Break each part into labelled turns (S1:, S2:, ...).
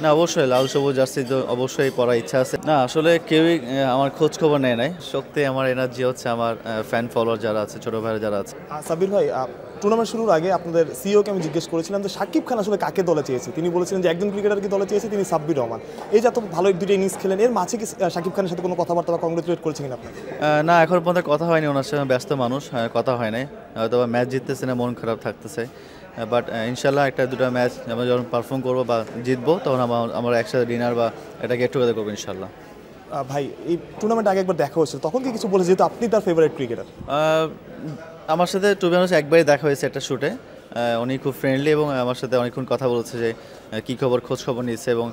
S1: না, অবশ্যই লাল সবুজ জার্সি তো অবশ্যই পরার ইচ্ছা আছে। না, আসলে কেউই আমার খোঁজ খবর নেয় নাই। শক্তি আমার এনার্জি হচ্ছে আমার ফ্যান ফলোয়ার যারা আছে, ছোট ভাইরা যারা আছে।
S2: সাব্বির ভাই, টুর্নামেন্ট শুরুর আগে আপনাদের সিইওকে আমি জিজ্ঞেস করেছিলাম যে শাকিব খান আসলে কাকে দলে চেয়েছে। তিনি বলেছিলেন যে একজন ক্রিকেটারকে দলে চেয়েছে, তিনি সাব্বির রহমান। এই যে এত ভালো দুটো ইনিংস খেলেন, এর মাঝে কি শাকিব খানের সাথে কোনো কথাবার্তা বা কংগ্রেচুলেট করেছেন কিনা আপনি?
S1: না, এখন পর্যন্ত কথা হয়নি ওনার সাথে, ব্যস্ত মানুষ, কথা হয় নাই। হয়তো ম্যাচ জিততেছে না, মন খারাপ থাকতেছে। বাট ইনশাল্লাহ একটা দুটো ম্যাচ আমরা যখন পারফর্ম করবো বা জিতবো, তখন আমরা একসাথে ডিনার বা একটা গেট টুগেদার করবো ইনশাল্লাহ।
S2: ভাই, এই টুর্নামেন্ট আগে একবার দেখা হয়েছিল, তখন কি কিছু বলেছে যেহেতু আপনি তার ফেভারিট ক্রিকেটার?
S1: আমার সাথে টু বি অনেস্ট একবারই দেখা হয়েছে একটা শ্যুটে। উনি খুব ফ্রেন্ডলি এবং আমার সাথে অনেকক্ষণ কথা বলেছে যে কী খবর, খোঁজ খবর নিচ্ছে। এবং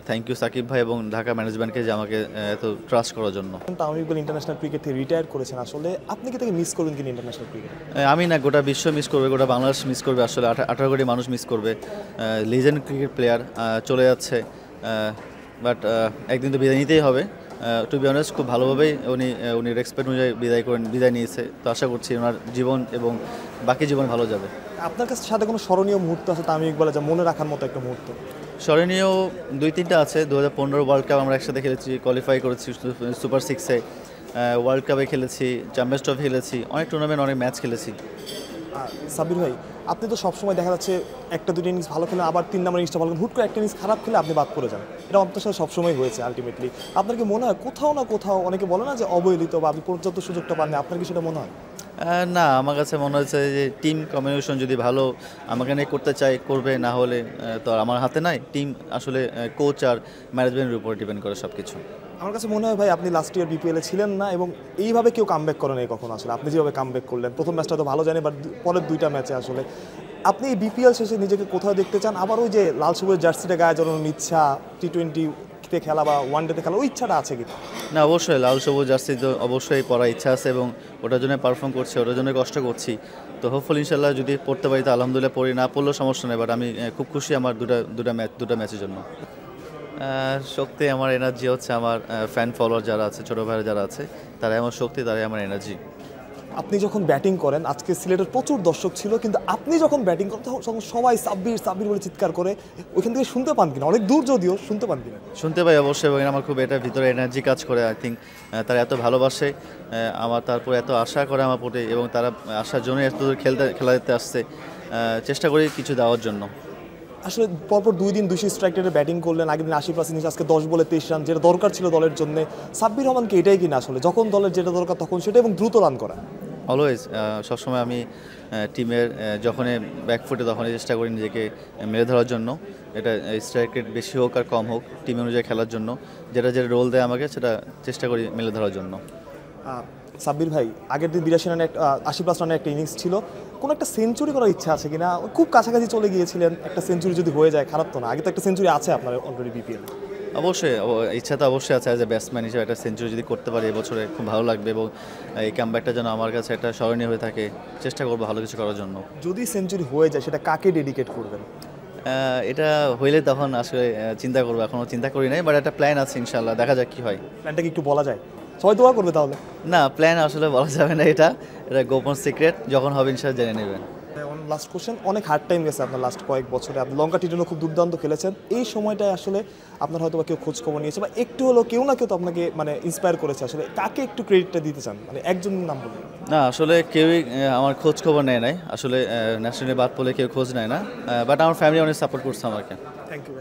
S1: থ্যাংক ইউ সাকিব ভাই এবং ঢাকা ম্যানেজমেন্টকে যে আমাকে এত ট্রাস্ট করার জন্য।
S2: তামিম ইকবাল ইন্টারন্যাশনাল ক্রিকেট থেকে রিটায়ার করেছেন, আসলে আপনি কি তাকে মিস করবেন কিনা ইন্টারন্যাশনাল ক্রিকেট?
S1: আমি না, গোটা বিশ্ব মিস করবে, গোটা বাংলাদেশ মিস করবে, আসলে 18 কোটি মানুষ মিস করবে। লিজেন্ড ক্রিকেট প্লেয়ার চলে যাচ্ছে, বাট একদিন তো বিদায় নিতেই হবে। টু বি অনেস্ট খুব ভালোভাবেই উনি রেসপেক্ট অনুযায়ী বিদায় নিয়েছে। তো আশা করছি ওনার জীবন এবং বাকি জীবন ভালো যাবে।
S2: আপনার কাছে সাথে কোনো স্মরণীয় মুহূর্ত আছে তামিম ইকবালের, যা মনে রাখার মতো একটা মুহূর্ত?
S1: স্মরণীয় 2-3টা আছে। 2015 ওয়ার্ল্ড কাপ আমরা একসাথে খেলেছি, কোয়ালিফাই করেছি সুপার সিক্সে। ওয়ার্ল্ড কাপে খেলেছি, চ্যাম্পিয়ন্স ট্রফি খেলেছি, অনেক টুর্নামেন্ট, অনেক ম্যাচ খেলেছি।
S2: সাব্বির ভাই, আপনি তো সবসময় দেখা যাচ্ছে একটা দুটো ইনিংস ভালো খেলে আবার 3 নম্বর ইনিংসটা ভালো খেলেন, হুট করে একটা ইনিংস খারাপ খেলে আপনি বাদ পড়ে যান। এটা আপনার সাথে সবসময় হয়েছে আলটিমেটলি। আপনার কি মনে হয় কোথাও না কোথাও, অনেকে বলে না যে অবহেলিত বা আপনি পর্যাপ্ত সুযোগটা পাননি, আপনার কি সেটা মনে হয়?
S1: না, আমার কাছে মনে হচ্ছে যে টিম কম্বিনেশন যদি ভালো আমাকে নিয়ে করতে চাই, করবে, না হলে তো আর আমার হাতে নাই। টিম আসলে কোচ আর ম্যানেজমেন্টের উপর ডিপেন্ড করে সব কিছু।
S2: আমার কাছে মনে হয় ভাই, আপনি লাস্ট ইয়ার বিপিএলে ছিলেন না এবং এইভাবে কেউ কামব্যাক করে নাই কখনো। আসলে আপনি যেভাবে কামব্যাক করলেন, প্রথম ম্যাচটা তো ভালো জানি, বাট পরের 2টা ম্যাচে আসলে আপনি এই বিপিএল শেষে নিজেকে কোথাও দেখতে চান? আবার ওই যে লাল সবুজ জার্সিটা গায়ে জড়ানোর ইচ্ছা, টি20তে খেলা বা ওয়ানডেতে খেলা, ওই ইচ্ছাটা আছে কি?
S1: না, অবশ্যই লাল সবুজ জার্সি তো অবশ্যই পরার ইচ্ছা আছে এবং ওটার জন্য পারফর্ম করছি, ওটার জন্য কষ্ট করছি। তো হোপফুলি ইনশাল্লাহ যদি পড়তে পারি তো আলহামদুলিল্লাহ, পড়ি, না পড়লেও সমস্যা নেই। বাট আমি খুব খুশি আমার দুটা ম্যাচের জন্য। শক্তি আমার এনার্জি হচ্ছে আমার ফ্যান ফলোয়ার যারা আছে, ছোট ভাইরা যারা আছে, তারাই আমার শক্তি, তারাই আমার এনার্জি।
S2: আপনি যখন ব্যাটিং করেন, আজকে সিলেটের প্রচুর দর্শক ছিল, কিন্তু আপনি যখন ব্যাটিং করেন তখন সবাই সাব্বির সাব্বির বলে চিৎকার করে, ওইখান থেকে শুনতে পান কিনা? অনেক দূর যদিও, শুনতে পান কিনা?
S1: শুনতে পাই অবশ্যই, এবং আমার খুব এটা ভিতরে এনার্জি কাজ করে। আই থিঙ্ক তারা এত ভালোবাসে আমার, তারপর এত আশা করে আমার প্রতি, এবং তারা আসার জন্য এত দূর খেলা দিতে আসছে। চেষ্টা করি কিছু দেওয়ার জন্য।
S2: আসলে পরপর 2 দিন 200 স্ট্রাইক রেটে ব্যাটিং করলেন, আগের দিন 80+ ইনিংস, আজকে 10 বলে 23 রান, যেটা দরকার ছিল দলের জন্য। সাব্বির রহমানকে এটাই কিনা আসলে যখন দলের যেটা দরকার তখন সেটা, এবং দ্রুত রান করা?
S1: অলওয়েজ, সবসময় আমি টিমের যখনই ব্যাকফুটে তখনই চেষ্টা করি নিজেকে মেরে ধরার জন্য। এটা স্ট্রাইক রেট বেশি হোক আর কম হোক, টিম অনুযায়ী খেলার জন্য যেটা রোল দেয় আমাকে, সেটা চেষ্টা করি মেলে ধরার জন্য।
S2: সাব্বির ভাই, আগের দিন 82 রানে 80+ রানের একটা ইনিংস ছিল, কোনো একটা সেঞ্চুরি করার ইচ্ছা আছে কিনা? খুব কাছাকাছি চলে গিয়েছিলেন, একটা সেঞ্চুরি যদি হয়ে যায় খারাপ তো না। আগে তো একটা সেঞ্চুরি আছে আপনার অলরেডি বিপিএল।
S1: অবশ্যই ইচ্ছা তো অবশ্যই আছে, অ্যাজ এ ব্যাটসম্যান হিসেবে একটা সেঞ্চুরি যদি করতে পারি এবছরে খুব ভালো লাগবে, এবং এই কামব্যাকটা যেন আমার কাছে একটা স্মরণীয় হয়ে থাকে। চেষ্টা করবো ভালো কিছু করার জন্য।
S2: যদি সেঞ্চুরি হয়ে যায়, সেটা কাকে ডেডিকেট করবেন?
S1: এটা হইলে তখন আসলে চিন্তা করবো, এখনও চিন্তা করি নাই, বাট একটা প্ল্যান আছে, ইনশাল্লাহ দেখা যাক কী হয়।
S2: প্ল্যানটা কি একটু বলা যায়? সবাই দোয়া করবে তাহলে?
S1: না, প্ল্যান আসলে বলা যাবে না, এটা গোপন সিক্রেট, যখন হবে ইনশাল্লাহ জেনে নেবেন।
S2: লাস্ট কোশ্চেন, অনেক হার্ড টাইম গেছে আপনার লাস্ট কয়েক বছরে, আপনি লঙ্কা টি20 খুব দুর্দান্ত খেলেছেন। এই সময়টায় আসলে আপনার হয়তো বা কেউ খোঁজ খবর নিয়েছে, বা একটু হলেও কেউ না কেউ তো আপনাকে মানে ইন্সপায়ার করেছে। আসলে কাকে একটু ক্রেডিটটা দিতে চান, মানে একজন নাম বলুন?
S1: না, আসলে কেউই আমার খোঁজ খবর নেয় নাই, আসলে ন্যাশনালি বাদ পড়লে কেউ খোঁজ নেয় না, বাট আমার ফ্যামিলি অনেক সাপোর্ট করছে আমাকে।
S2: Thank you.